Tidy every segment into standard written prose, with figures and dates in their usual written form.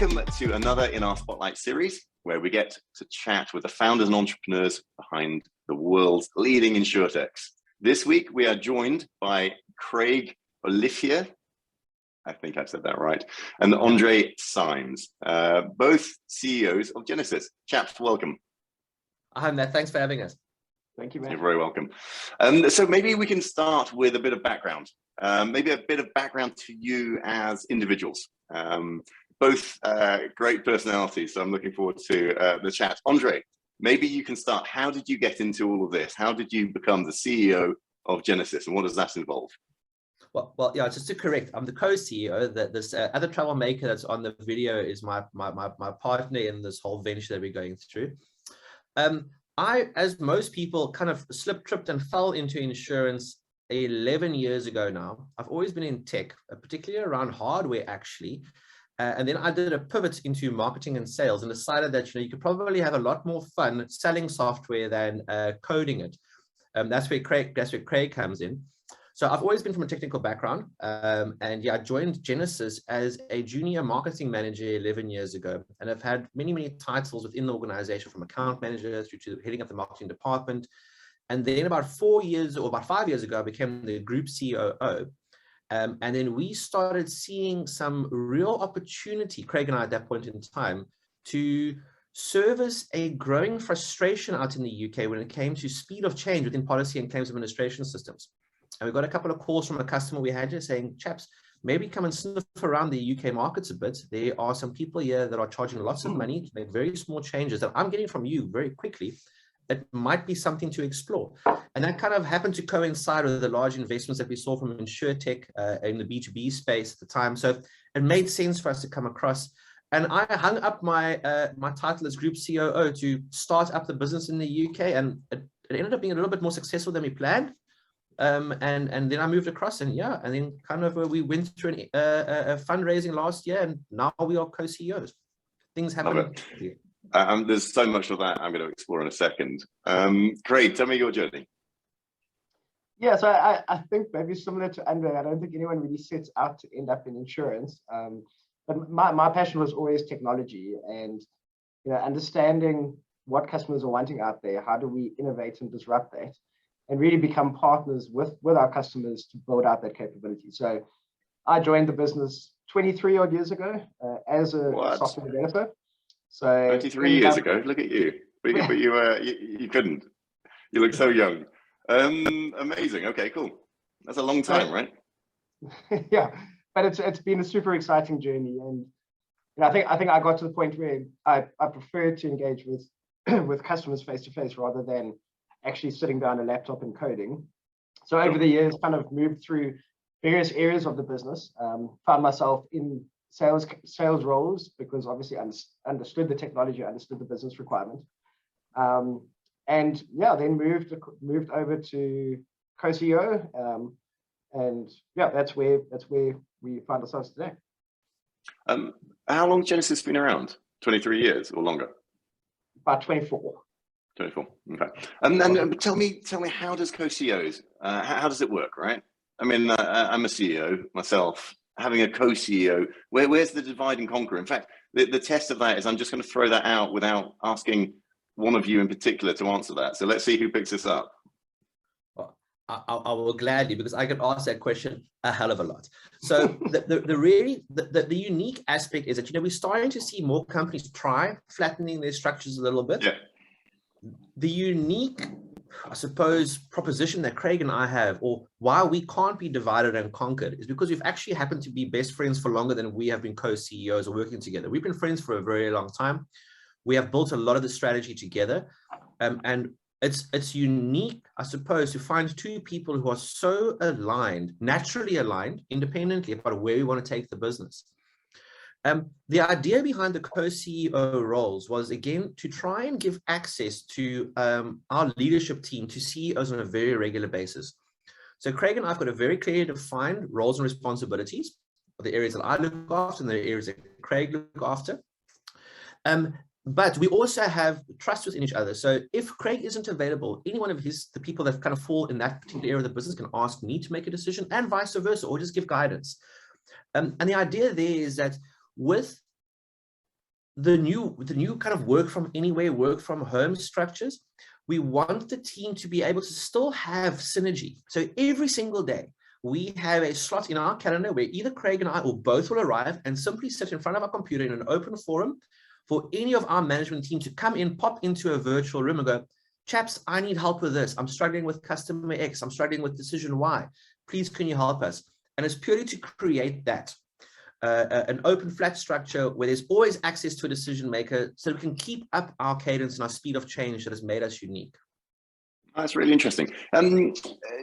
welcome to another in our Spotlight series, where we get to chat with the founders and entrepreneurs behind the world's leading insurtechs. This week, we are joined by Craig Olivier, I think I've said that right, and André Symes, both CEOs of Genasys. Chaps, welcome. Hi, Matt. Thanks for having us. Thank you, man. You're very welcome. So maybe we can start with a bit of background. Maybe a bit of background to you as individuals. Both great personalities, so I'm looking forward to the chat. André, maybe you can start. How did you get into all of this? How did you become the CEO of Genasys, and what does that involve? Well, yeah, just to correct, I'm the co-CEO. This other troublemaker that's on the video is my partner in this whole venture that we're going through. I, as most people, kind of slipped, tripped, and fell into insurance 11 years ago now. I've always been in tech, particularly around hardware, actually. And then I did a pivot into marketing and sales and decided that you could probably have a lot more fun selling software than coding it. That's where Craig comes in. So I've always been from a technical background, and yeah, I joined Genasys as a junior marketing manager 11 years ago, and I've had many titles within the organization, from account manager through to heading up the marketing department. And then about 5 years ago, I became the group COO. And then we started seeing some real opportunity, Craig and I at that point in time, to service a growing frustration out in the UK when it came to speed of change within policy and claims administration systems. And we got a couple of calls from a customer we had just saying, chaps, maybe come and sniff around the UK markets a bit. There are some people here that are charging lots of money to make very small changes that I'm getting from you very quickly. It might be something to explore. And that kind of happened to coincide with the large investments that we saw from InsurTech in the B2B space at the time. So it made sense for us to come across. And I hung up my my title as Group COO to start up the business in the UK. And it ended up being a little bit more successful than we planned. And then I moved across, and yeah, and then kind of we went through a fundraising last year, and now we are co-CEOs. Things happen. There's so much of that I'm going to explore in a second. Craig, tell me your journey. Yeah, so I think maybe similar to André, I don't think anyone really sets out to end up in insurance. But my passion was always technology, and understanding what customers are wanting out there. How do we innovate and disrupt that, and really become partners with our customers to build out that capability. So I joined the business 23 odd years ago as a software developer. So 23 years ago, look at you. But you couldn't. You look so young. Amazing. Okay, cool. That's a long time, right? Yeah, but it's been a super exciting journey, and I think I got to the point where I prefer to engage with customers face to face rather than actually sitting down a laptop and coding. So over the years, kind of moved through various areas of the business, found myself in sales roles because obviously I understood the technology, understood the business requirement. And yeah, then moved over to co-CEO. And yeah, that's where we find ourselves today. How long has Genasys been around? 23 years or longer? About 24. 24. Okay. And then tell me, how does co-CEOs? How does it work, right? I mean, I'm a CEO myself. Having a co-CEO, where's the divide and conquer? In fact, the test of that is I'm just going to throw that out without asking one of you in particular to answer that. So let's see who picks this up. Well, I will gladly, because I get asked that question a hell of a lot. So the unique aspect is that we're starting to see more companies try flattening their structures a little bit. Yeah. The unique, I suppose, proposition that Craig and I have, or why we can't be divided and conquered, is because we've actually happened to be best friends for longer than we have been co-CEOs or working together. We've been friends for a very long time. We have built a lot of the strategy together, and it's unique, I suppose, to find two people who are so aligned, naturally aligned, independently about where we want to take the business. The idea behind the co-CEO roles was, again, to try and give access to our leadership team to CEOs on a very regular basis. So Craig and I have got a very clearly defined roles and responsibilities, the areas that I look after and the areas that Craig look after. But we also have trust within each other. So if Craig isn't available, any one of the people that kind of fall in that particular area of the business can ask me to make a decision, and vice versa, or just give guidance. And the idea there is that with the new kind of work from anywhere, work from home structures, we want the team to be able to still have synergy. So every single day, we have a slot in our calendar where either Craig and I or both will arrive and simply sit in front of our computer in an open forum for any of our management team to come in, pop into a virtual room and go, chaps, I need help with this. I'm struggling with customer X. I'm struggling with decision Y. Please, can you help us? And it's purely to create that. An open flat structure where there's always access to a decision maker so we can keep up our cadence and our speed of change that has made us unique. That's really interesting.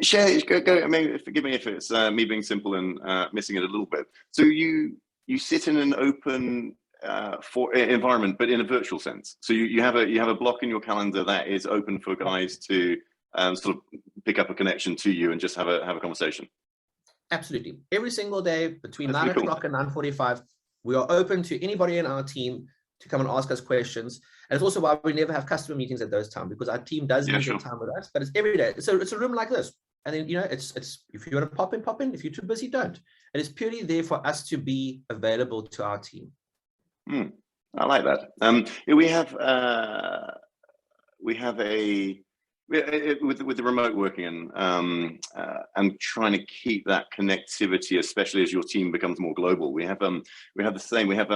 Share, go, I mean, forgive me if it's me being simple and missing it a little bit. So you sit in an open environment, but in a virtual sense. So you have a block in your calendar that is open for guys to sort of pick up a connection to you and just have a conversation. Absolutely. Every single day between 9 o'clock and 9:45, we are open to anybody in our team to come and ask us questions. And it's also why we never have customer meetings at those times, because our team does need their time with us, but it's every day. So it's a room like this. And then, you know, it's if you want to pop in. If you're too busy, don't. And it's purely there for us to be available to our team. I like that. We have with the remote working and trying to keep that connectivity, especially as your team becomes more global. We have the same. We have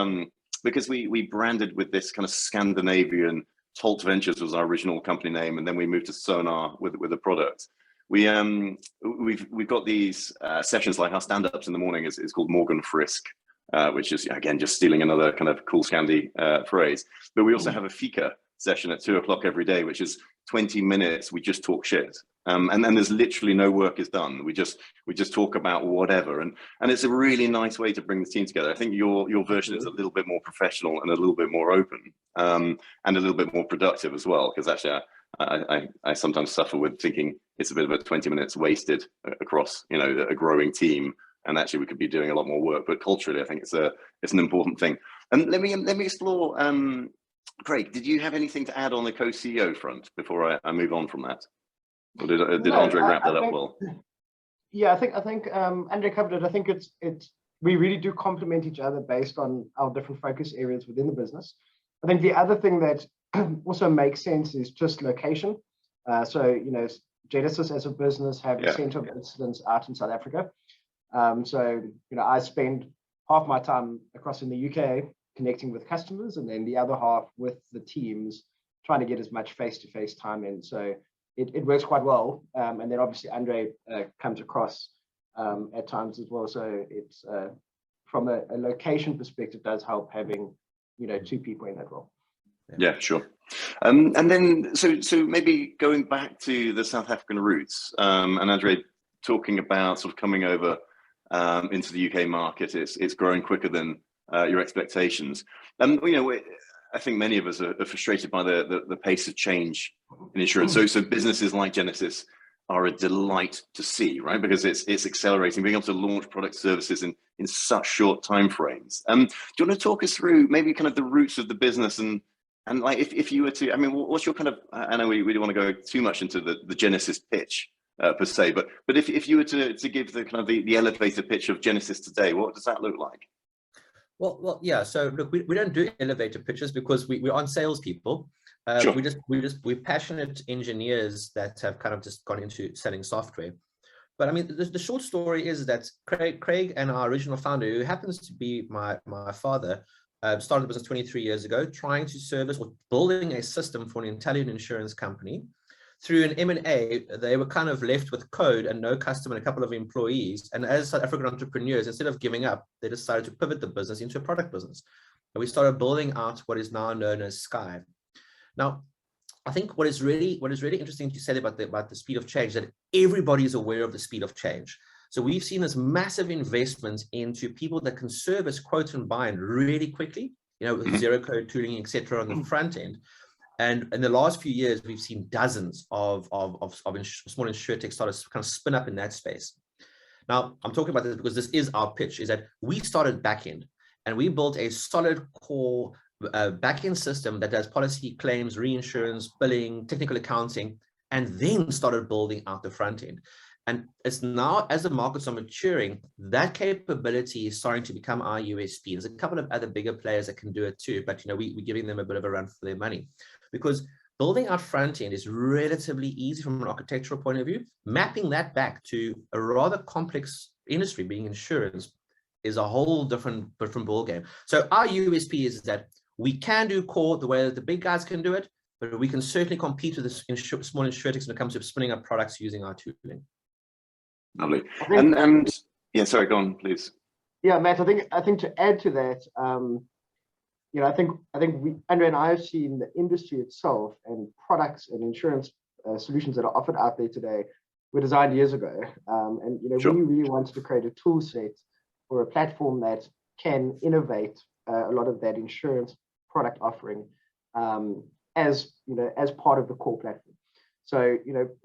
because we branded with this kind of Scandinavian. Tolt Ventures was our original company name, and then we moved to Sonar with the product. We've got these sessions, like our stand-ups in the morning is called Morgan Frisk, which is, again, just stealing another kind of cool Scandi phrase. But we also have a fika session at 2 o'clock every day, which is 20 minutes. We just talk shit. And then there's literally no work is done. We just talk about whatever. And it's a really nice way to bring the team together. I think your version is a little bit more professional and a little bit more open, and a little bit more productive as well. Because actually I sometimes suffer with thinking it's a bit of a 20 minutes wasted across, you know, a growing team. And actually we could be doing a lot more work, but culturally, I think it's an important thing. And let me explore, Craig, did you have anything to add on the co-CEO front before I move on from that? Or did André wrap that up well? Yeah, I think André covered it. I think we really do complement each other based on our different focus areas within the business. I think the other thing that also makes sense is just location. So, you know, Genasys as a business have a center of excellence out in South Africa. So, you know, I spend half my time across in the UK connecting with customers, and then the other half with the teams, trying to get as much face-to-face time in. So it works quite well. And then obviously André comes across at times as well. So it's from a location perspective, does help having, you know, two people in that role. Yeah, sure. And then so maybe going back to the South African roots, and André talking about sort of coming over into the UK market, it's growing quicker than your expectations. You know, I think many of us are frustrated by the pace of change in insurance. So businesses like Genasys are a delight to see, right? Because it's accelerating, being able to launch product services in such short timeframes. Do you want to talk us through maybe kind of the roots of the business and like if you were to, I mean, what's your kind of, I know we don't want to go too much into the Genasys pitch per se, but if you were to give the kind of the elevator pitch of Genasys today, what does that look like? Well, yeah. So look, we don't do elevator pitches because we aren't salespeople. Sure. We're passionate engineers that have kind of just gone into selling software. But I mean, the short story is that Craig and our original founder, who happens to be my father, started the business 23 years ago, trying to service or building a system for an Italian insurance company. Through an M&A, they were kind of left with code and no customer and a couple of employees. And as South African entrepreneurs, instead of giving up, they decided to pivot the business into a product business. And we started building out what is now known as Sky. Now, I think what is really interesting to say about the speed of change, that everybody is aware of the speed of change. So we've seen this massive investment into people that can service quote and bind really quickly, you know, with zero code tooling, etc. on the front end. And in the last few years, we've seen dozens of small insurtech startups kind of spin up in that space. Now, I'm talking about this because this is our pitch, is that we started backend and we built a solid core backend system that does policy, claims, reinsurance, billing, technical accounting, and then started building out the front end. And it's now, as the markets are maturing, that capability is starting to become our USP. There's a couple of other bigger players that can do it too, but we're giving them a bit of a run for their money, because building out front end is relatively easy from an architectural point of view. Mapping that back to a rather complex industry, being insurance, is a whole different ballgame. So our USP is that we can do core the way that the big guys can do it, but we can certainly compete with the small insurtechs when it comes to spinning up products using our tooling. Lovely. And yeah, sorry, go on, please. Yeah, Matt, I think to add to that, I think André and I have seen the industry itself and products and insurance solutions that are offered out there today were designed years ago. Sure. We really wanted to create a tool set or a platform that can innovate a lot of that insurance product offering as part of the core platform. So,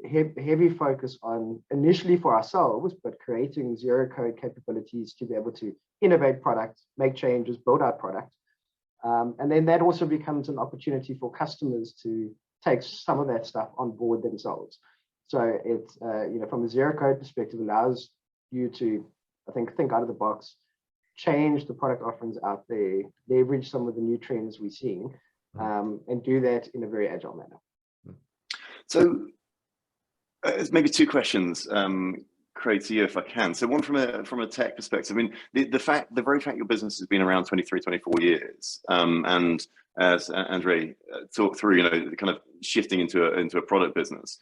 heavy focus on initially for ourselves, but creating zero code capabilities to be able to innovate products, make changes, build out products. And then that also becomes an opportunity for customers to take some of that stuff on board themselves. So it's, from a zero code perspective, allows you to, I think out of the box, change the product offerings out there, leverage some of the new trends we're seeing, and do that in a very agile manner. So maybe two questions, Craig, to you, if I can. So one from a tech perspective. I mean, the very fact your business has been around 23, 24 years, and as André talked through, kind of shifting into a product business,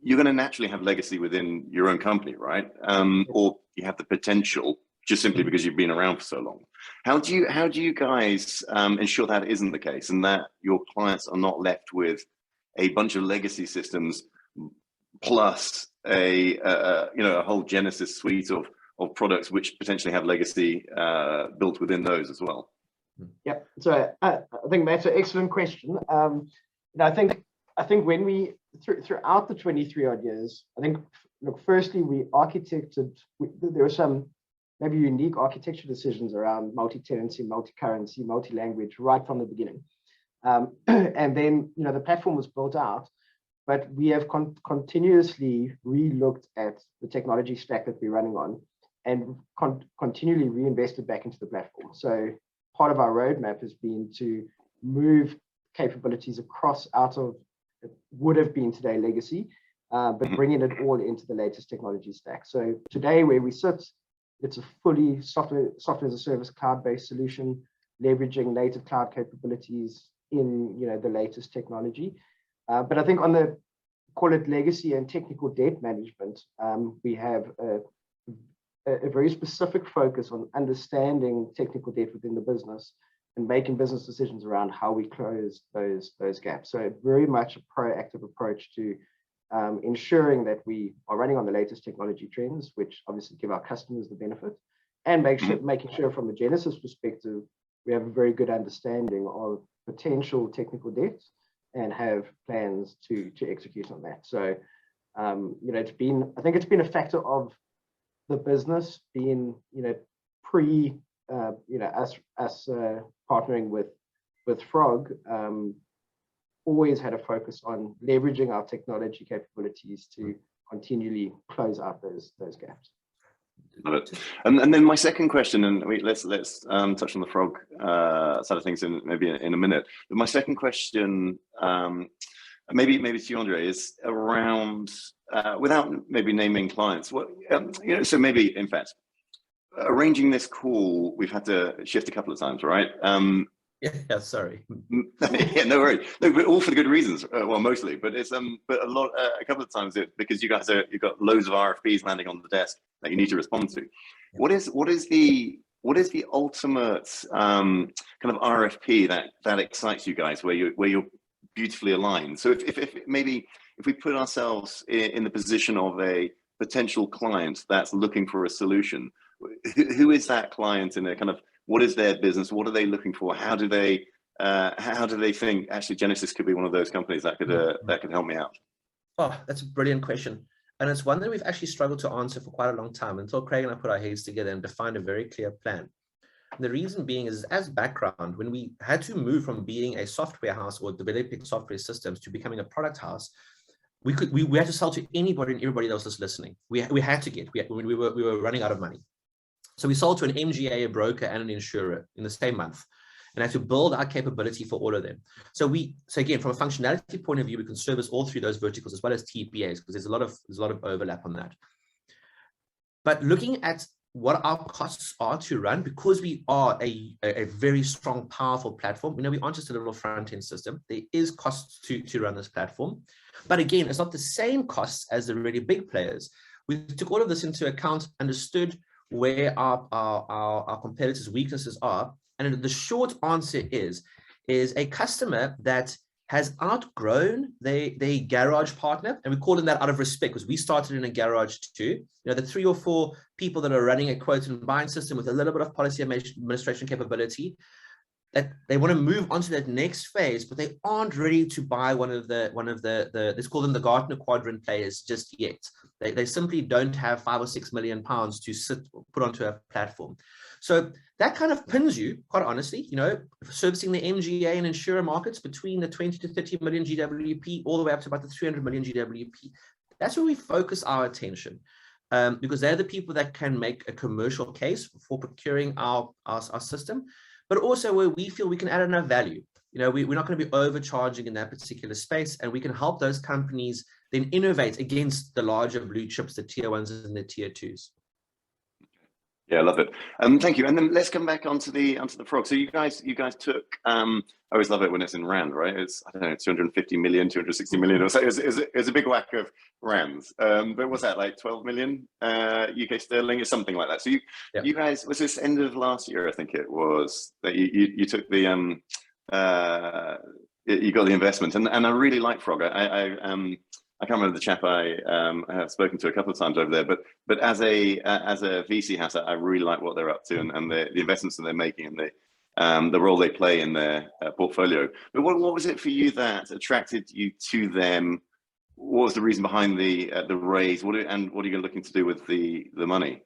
you're going to naturally have legacy within your own company, right? Or you have the potential, just simply because you've been around for so long. How do you guys ensure that isn't the case, and that your clients are not left with a bunch of legacy systems plus a whole Genasys suite of products which potentially have legacy built within those as well? Yeah, so I think that's an excellent question. I think when we throughout the 23 odd years, I think, look, firstly, we architected. There were some maybe unique architecture decisions around multi-tenancy, multi-currency, multi-language right from the beginning. And then, the platform was built out, but we have continuously re-looked at the technology stack that we're running on and continually reinvested back into the platform. So part of our roadmap has been to move capabilities across out of it would have been today legacy, but bringing it all into the latest technology stack. So today where we sit, it's a fully software as a service cloud-based solution, leveraging native cloud capabilities in the latest technology. But I think on the call it legacy and technical debt management, we have a very specific focus on understanding technical debt within the business and making business decisions around how we close those gaps. So very much a proactive approach to ensuring that we are running on the latest technology trends, which obviously give our customers the benefit, and making sure from a Genasys perspective, we have a very good understanding of potential technical debt and have plans to execute on that. So, I think it's been a factor of the business being, us partnering with Frog, always had a focus on leveraging our technology capabilities to continually close out those gaps. Love it. And then my second question, and let's touch on the Frog side of things in a minute. But my second question, maybe to you, André, is around without maybe naming clients. What so maybe in fact, arranging this call, we've had to shift a couple of times, right? Yeah, sorry. Yeah, no worries. No, but all for the good reasons. Well, mostly, but it's but a couple of times because you've got loads of RFPs landing on the desk that you need to respond to. Yeah. What is the ultimate kind of RFP that excites you guys, where you're beautifully aligned? So if we put ourselves in the position of a potential client that's looking for a solution, who is that client, and kind of what is their business? What are they looking for? How do they think actually Genasys could be one of those companies that could help me out? Oh, that's a brilliant question. And it's one that we've actually struggled to answer for quite a long time until Craig and I put our heads together and defined a very clear plan. And the reason being is, as background, when we had to move from being a software house or developing software systems to becoming a product house, we had to sell to anybody and everybody that was just listening. We had to we were running out of money. So we sold to an MGA, a broker, and an insurer in the same month, and had to build our capability for all of them. So again, from a functionality point of view, we can service all three of those verticals as well as TPAs, because there's a lot of overlap on that. But looking at what our costs are to run, because we are a very strong, powerful platform, we aren't just a little front-end system. There is costs to run this platform. But again, it's not the same costs as the really big players. We took all of this into account, understood where our competitors' weaknesses are. And the short answer is a customer that has outgrown their garage partner, and we call them that out of respect because we started in a garage too. The 3 or 4 people that are running a quote and buying system with a little bit of policy administration capability, that they want to move on to that next phase, but they aren't ready to buy one of the let's call them the Gartner quadrant players just yet. They simply don't have 5 or 6 million pounds to put onto a platform. So that kind of pins you, quite honestly, servicing the MGA and insurer markets between the 20 to 30 million GWP all the way up to about the 300 million GWP. That's where we focus our attention, because they're the people that can make a commercial case for procuring our system, but also where we feel we can add enough value. We're not going to be overcharging in that particular space, and we can help those companies then innovate against the larger blue chips, the tier 1s and the tier 2s. Yeah, I love it. Thank you. And then let's come back onto the frog. So you guys took. I always love it when it's in rand, right? It's, I don't know, 250 million, 260 million, or so. It's a big whack of rands. But what's that, like 12 million UK sterling? It's something like that. So you guys, was this end of last year? I think it was that you took the you got the investment, and I really like Frog. I can't remember the chap I have spoken to a couple of times over there, but as a VC house, I really like what they're up to and the investments that they're making and the role they play in their portfolio. But what was it for you that attracted you to them? What was the reason behind the raise? What are you looking to do with the money?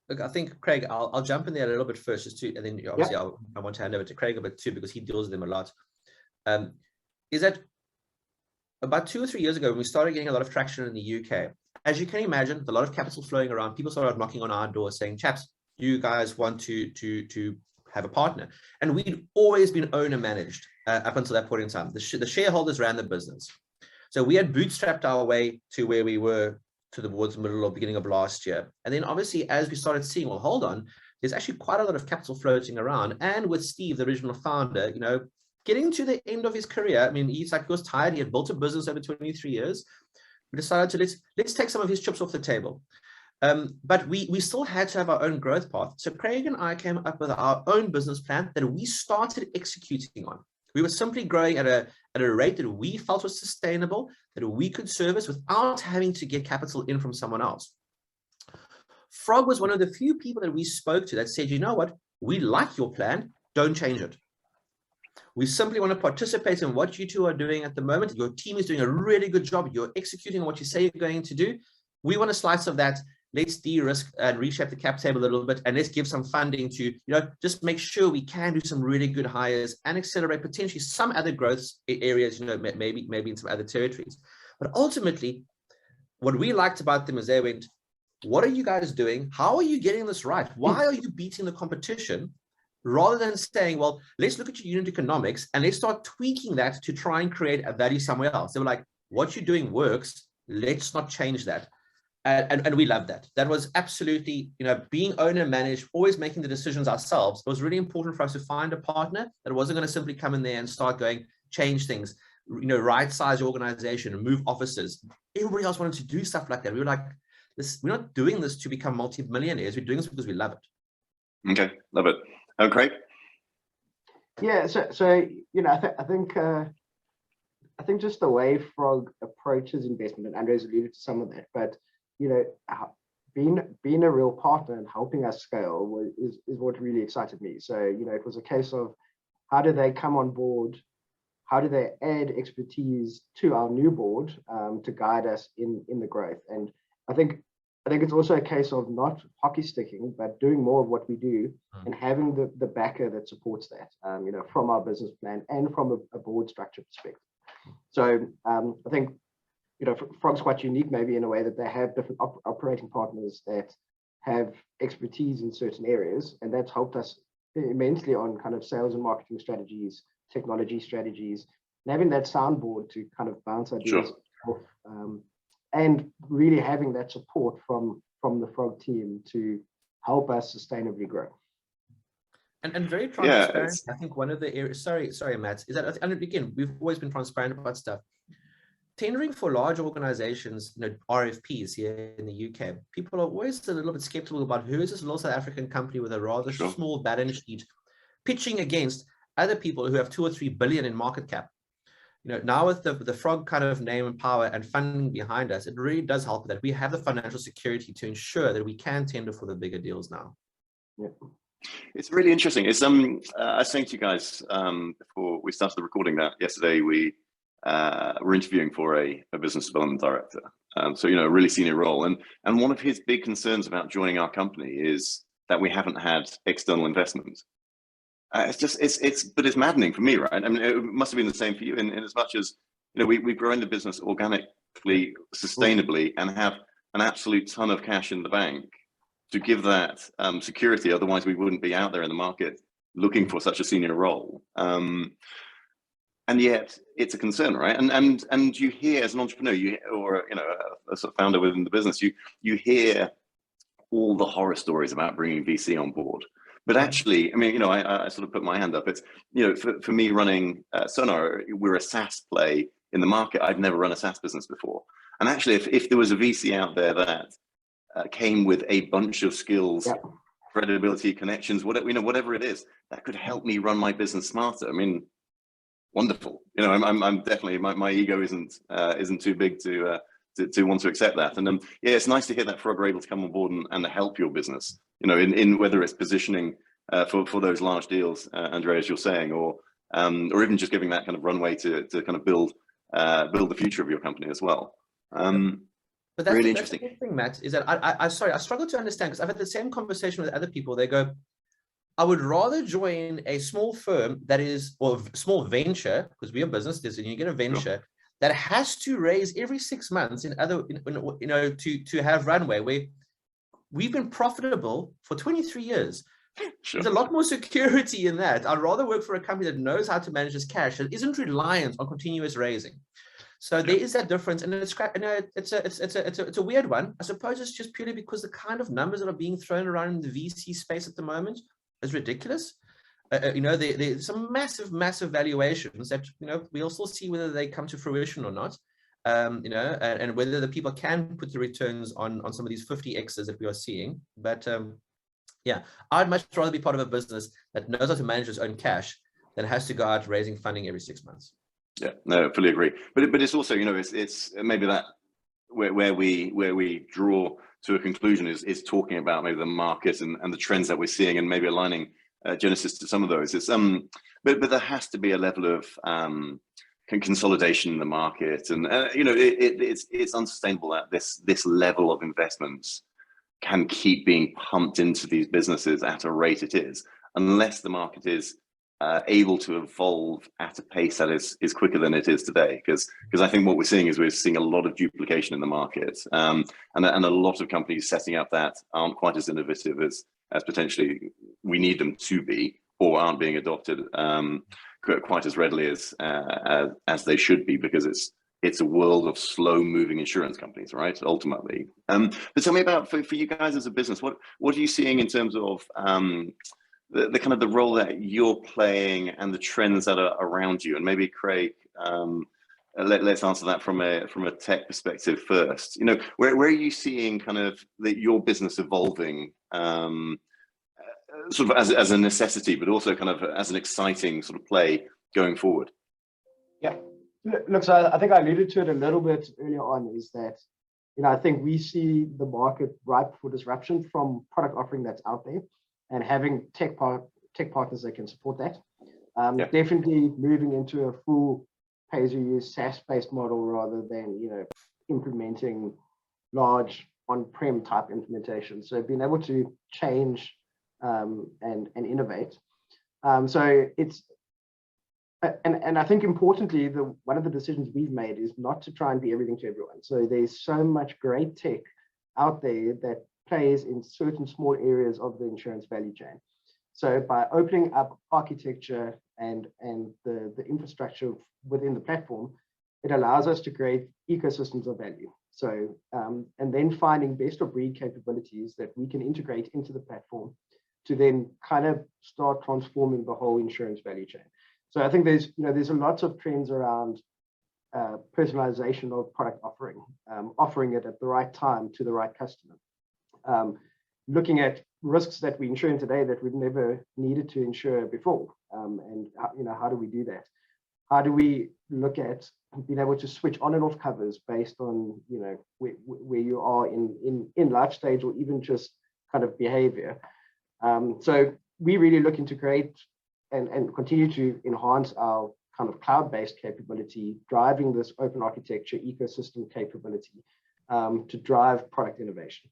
Look, I think, Craig, I'll jump in there a little bit first, just to, and then obviously I want to hand over to Craig a bit too, because he deals with them a lot. Is that about 2 or 3 years ago, when we started getting a lot of traction in the UK, as you can imagine, a lot of capital flowing around, people started knocking on our door saying, chaps, you guys want to have a partner. And we'd always been owner managed up until that point in time. The shareholders ran the business. So we had bootstrapped our way to where we were towards the middle or beginning of last year. And then obviously, as we started seeing, well, hold on, there's actually quite a lot of capital floating around. And with Steve, the original founder, getting to the end of his career, I mean, he was tired. He had built a business over 23 years. We decided to let's take some of his chips off the table. But we still had to have our own growth path. So Craig and I came up with our own business plan that we started executing on. We were simply growing at a rate that we felt was sustainable, that we could service without having to get capital in from someone else. Frog was one of the few people that we spoke to that said, you know what, we like your plan, don't change it. We simply want to participate in what you two are doing at the moment. Your team is doing a really good job. You're executing on what you say you're going to do. We want a slice of that. Let's de-risk and reshape the cap table a little bit, and let's give some funding to, just make sure we can do some really good hires and accelerate potentially some other growth areas, maybe in some other territories. But ultimately, what we liked about them is they went, what are you guys doing? How are you getting this right? Why are you beating the competition? Rather than saying, well, let's look at your unit economics and let's start tweaking that to try and create a value somewhere else. They were like, what you're doing works. Let's not change that. And we love that. That was absolutely, being owner managed, always making the decisions ourselves. It was really important for us to find a partner that wasn't going to simply come in there and start going, change things, right size your organization and move offices. Everybody else wanted to do stuff like that. We were like, we're not doing this to become multi-millionaires. We're doing this because we love it. Okay, love it. Craig? Yeah, so I think just the way Frog approaches investment, and André's alluded to some of that, but being a real partner and helping us scale is what really excited me. So it was a case of how do they come on board, how do they add expertise to our new board to guide us in the growth. And I think it's also a case of not hockey sticking, but doing more of what we do and having the backer that supports that, from our business plan and from a board structure perspective. So I think Frog's quite unique maybe in a way that they have different operating partners that have expertise in certain areas, and that's helped us immensely on kind of sales and marketing strategies, technology strategies, and having that soundboard to kind of bounce ideas off, and really having that support from the Frog team to help us sustainably grow. And very transparent. I think one of the areas, sorry, Matt, is that, and again, we've always been transparent about stuff. Tendering for large organizations, RFPs here in the UK, people are always a little bit skeptical about who is this little South African company with a rather small balance sheet pitching against other people who have 2 or 3 billion in market cap. Now with the Frog kind of name and power and funding behind us, it really does help that we have the financial security to ensure that we can tender for the bigger deals now. Yeah. It's really interesting. It's I was saying to you guys before we started the recording that yesterday we were interviewing for a business development director. So a really senior role, and one of his big concerns about joining our company is that we haven't had external investment. But it's maddening for me, right? I mean, it must have been the same for you in as much as we've grown the business organically, sustainably, and have an absolute ton of cash in the bank to give that security. Otherwise, we wouldn't be out there in the market looking for such a senior role. And yet, it's a concern, right? And you hear as an entrepreneur, or a sort of founder within the business, you hear all the horror stories about bringing VC on board. But actually, I mean, I sort of put my hand up. It's for me running Sonar, we're a SaaS play in the market. I've never run a SaaS business before, and actually, if there was a VC out there that came with a bunch of skills, credibility, connections, whatever it is, that could help me run my business smarter. I mean, wonderful. I'm definitely my ego isn't too big to want to accept that. And it's nice to hear that Frog are able to come on board and help your business. In whether it's positioning for those large deals, André, as you're saying, or even just giving that kind of runway to kind of build the future of your company as well. But that's really the interesting thing, Matt, is that I struggle to understand, because I've had the same conversation with other people. They go, I would rather join a small firm that is, or small venture, because we're a business, and you get a venture that has to raise every 6 months to have runway, where we've been profitable for 23 years. There's a lot more security in that. I'd rather work for a company that knows how to manage its cash, that isn't reliant on continuous raising. So there is that difference, and it's a weird one. I suppose it's just purely because the kind of numbers that are being thrown around in the VC space at the moment is ridiculous. There's some massive valuations that we'll still see whether they come to fruition or not. And whether the people can put the returns on some of these 50x's that we are seeing. But I'd much rather be part of a business that knows how to manage its own cash than has to go out raising funding every 6 months. Yeah, no, fully agree. But it's also, it's maybe that where we draw to a conclusion is talking about maybe the market and the trends that we're seeing, and maybe aligning Genasys to some of those. It's but there has to be a level of consolidation in the market, and it's unsustainable that this level of investments can keep being pumped into these businesses at a rate it is, unless the market is able to evolve at a pace that is quicker than it is today. Because I think what we're seeing a lot of duplication in the market, and a lot of companies setting up that aren't quite as innovative as potentially we need them to be, or aren't being adopted quite as readily as they should be, because it's a world of slow moving insurance companies, right? Ultimately. But tell me about for you guys as a business, what are you seeing in terms of the kind of the role that you're playing and the trends that are around you? And maybe Craig, let's answer that from a tech perspective first. Where are you seeing kind of your business evolving, sort of as a necessity, but also kind of as an exciting sort of play going forward? Yeah, look, so I think I alluded to it a little bit earlier on, is that I think we see the market ripe for disruption from product offering that's out there, and having tech partners that can support that. Definitely moving into a full pay-as-you-use SaaS-based model rather than implementing large on-prem type implementations. So being able to change and innovate. So And I think importantly, one of the decisions we've made is not to try and be everything to everyone. So there's so much great tech out there that plays in certain small areas of the insurance value chain. So by opening up architecture and the infrastructure within the platform, it allows us to create ecosystems of value. So and then finding best of breed capabilities that we can integrate into the platform to then kind of start transforming the whole insurance value chain. So I think there's a lot of trends around personalization of product offering, offering it at the right time to the right customer, looking at risks that we insure today that we've never needed to insure before, and how do we do that? How do we look at being able to switch on and off covers based on where you are in life stage or even just kind of behavior? So we really looking to create and continue to enhance our kind of cloud-based capability, driving this open architecture ecosystem capability to drive product innovation.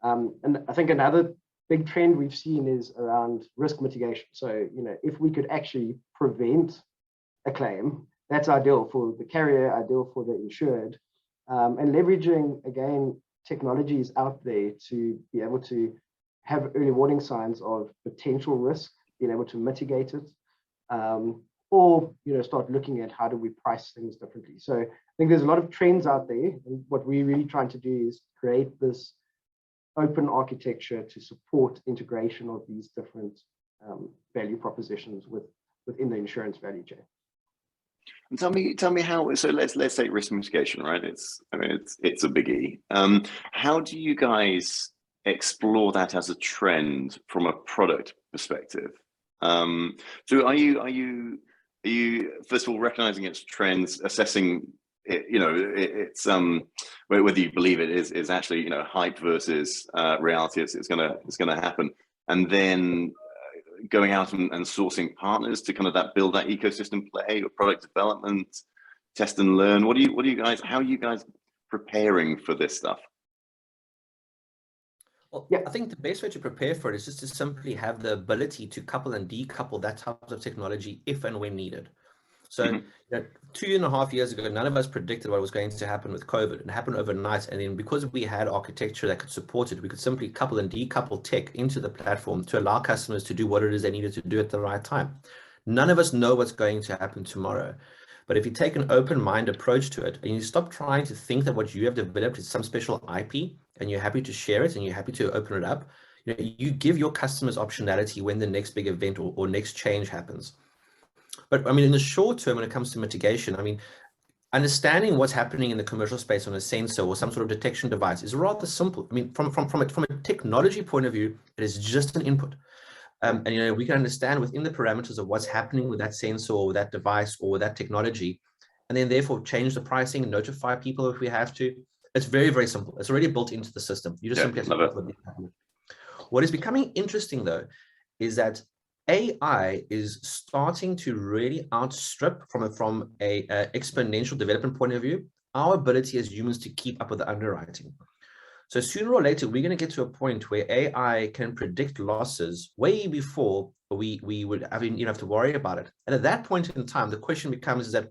And I think another big trend we've seen is around risk mitigation. So, if we could actually prevent a claim, that's ideal for the carrier, ideal for the insured, and leveraging, again, technologies out there to be able to have early warning signs of potential risk, being able to mitigate it, or start looking at how do we price things differently. So I think there's a lot of trends out there, and what we're really trying to do is create this open architecture to support integration of these different value propositions within the insurance value chain. And tell me how. So let's take risk mitigation, right? It's a biggie. How do you guys explore that as a trend from a product perspective? So are you first of all recognizing its trends, assessing it, it's whether you believe it is actually hype versus reality, it's gonna happen, and then going out and sourcing partners to kind of build that ecosystem play or product development, test and learn. How are you guys preparing for this stuff? Well, yeah, I think the best way to prepare for it is just to simply have the ability to couple and decouple that type of technology if and when needed. So 2.5 years ago, none of us predicted what was going to happen with COVID. It happened overnight. And then because we had architecture that could support it, we could simply couple and decouple tech into the platform to allow customers to do what it is they needed to do at the right time. None of us know what's going to happen tomorrow. But if you take an open mind approach to it and you stop trying to think that what you have developed is some special IP and you're happy to share it and you're happy to open it up, you give your customers optionality when the next big event or next change happens. But I mean, in the short term, when it comes to mitigation, I mean, understanding what's happening in the commercial space on a sensor or some sort of detection device is rather simple. I mean, from a technology point of view, it is just an input. And we can understand within the parameters of what's happening with that sensor or that device or that technology, and then therefore change the pricing and notify people if we have to. It's very, very simple. It's already built into the system. You just simply have to. What is becoming interesting though, is that AI is starting to really outstrip from a exponential development point of view, our ability as humans to keep up with the underwriting. So sooner or later, we're going to get to a point where AI can predict losses way before we would have to worry about it. And at that point in time, the question becomes is that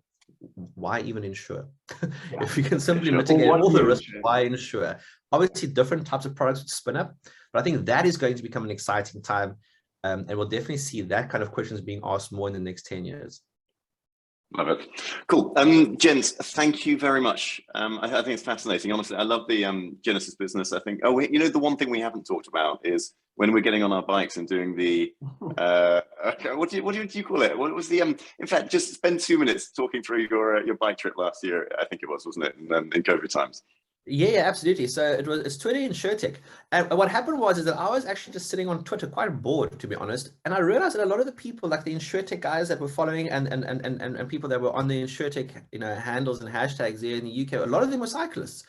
why even insure? Yeah. If we can simply mitigate all the risk, why insure? Obviously, different types of products would spin up, but I think that is going to become an exciting time. And we'll definitely see that kind of questions being asked more in the next 10 years. Love it. Cool. Gents, thank you very much. I think it's fascinating. Honestly, I love the Genasys business. I think, the one thing we haven't talked about is when we're getting on our bikes and doing the, what do you call it? What was the, in fact, just spend 2 minutes talking through your bike trip last year. I think it was, wasn't it? In COVID times. Yeah, absolutely. So it's Twitter InsurTech. And what happened is that I was actually just sitting on Twitter quite bored, to be honest. And I realized that a lot of the people, like the InsurTech guys that were following and people that were on the InsurTech, handles and hashtags there in the UK, a lot of them were cyclists.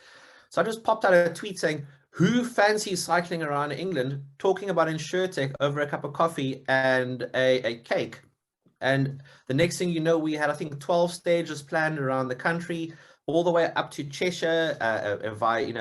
So I just popped out a tweet saying, who fancies cycling around England, talking about InsurTech over a cup of coffee and a cake? And the next thing you know, we had, I think, 12 stages planned around the country, all the way up to Cheshire,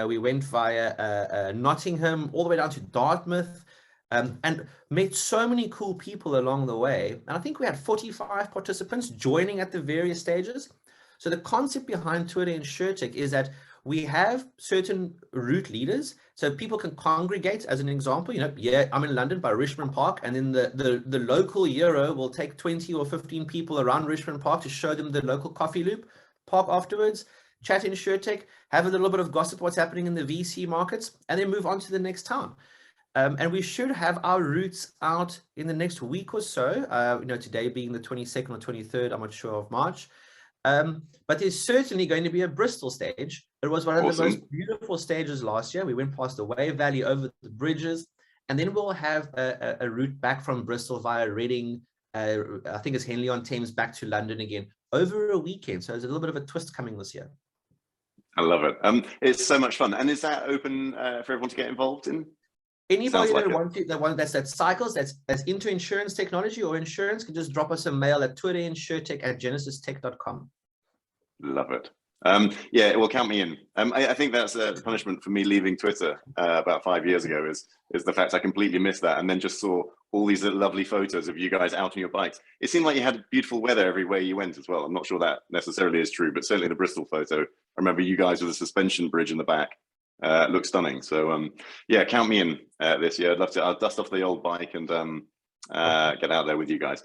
we went via Nottingham, all the way down to Dartmouth. and met so many cool people along the way. And I think we had 45 participants joining at the various stages. So the concept behind Twitter InsurTech is that we have certain route leaders, so people can congregate. As an example, yeah, I'm in London by Richmond Park, and then the local Euro will take 20 or 15 people around Richmond Park to show them the local coffee loop, park afterwards, chat InsurTech, have a little bit of gossip what's happening in the VC markets, and then move on to the next town. And we should have our routes out in the next week or so, today being the 22nd or 23rd, I'm not sure, of March. But there's certainly going to be a Bristol stage. It was one of the most beautiful stages last year. We went past the Wave Valley, over the bridges, and then we'll have a route back from Bristol via Reading, I think it's Henley-on-Thames, back to London again over a weekend. So there's a little bit of a twist coming this year. I love it. It's so much fun. And is that open for everyone to get involved in? Anybody that's cycles, that's into insurance technology or insurance, can just drop us a mail at twitterinsurtech@genasystech.com. Love it. Yeah, it will count me in. I think that's the punishment for me leaving Twitter about 5 years ago is the fact I completely missed that, and then just saw all these lovely photos of you guys out on your bikes. It seemed like you had beautiful weather everywhere you went as well. I'm not sure that necessarily is true, but certainly the Bristol photo, I remember you guys with a suspension bridge in the back. Looks stunning. So yeah, count me in this year. I'd love to. I'll dust off the old bike and get out there with you guys.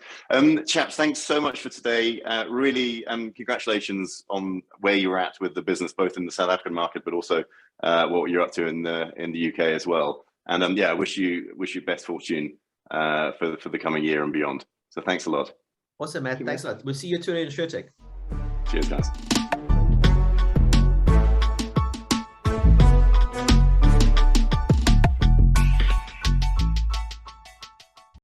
Chaps, thanks so much for today. Really, congratulations on where you're at with the business, both in the South African market, but also what you're up to in the UK as well. And yeah, I wish you best fortune for the coming year and beyond. So thanks a lot. Awesome, Matt. Thanks a lot. We'll see you today in InsurTech. Cheers, guys.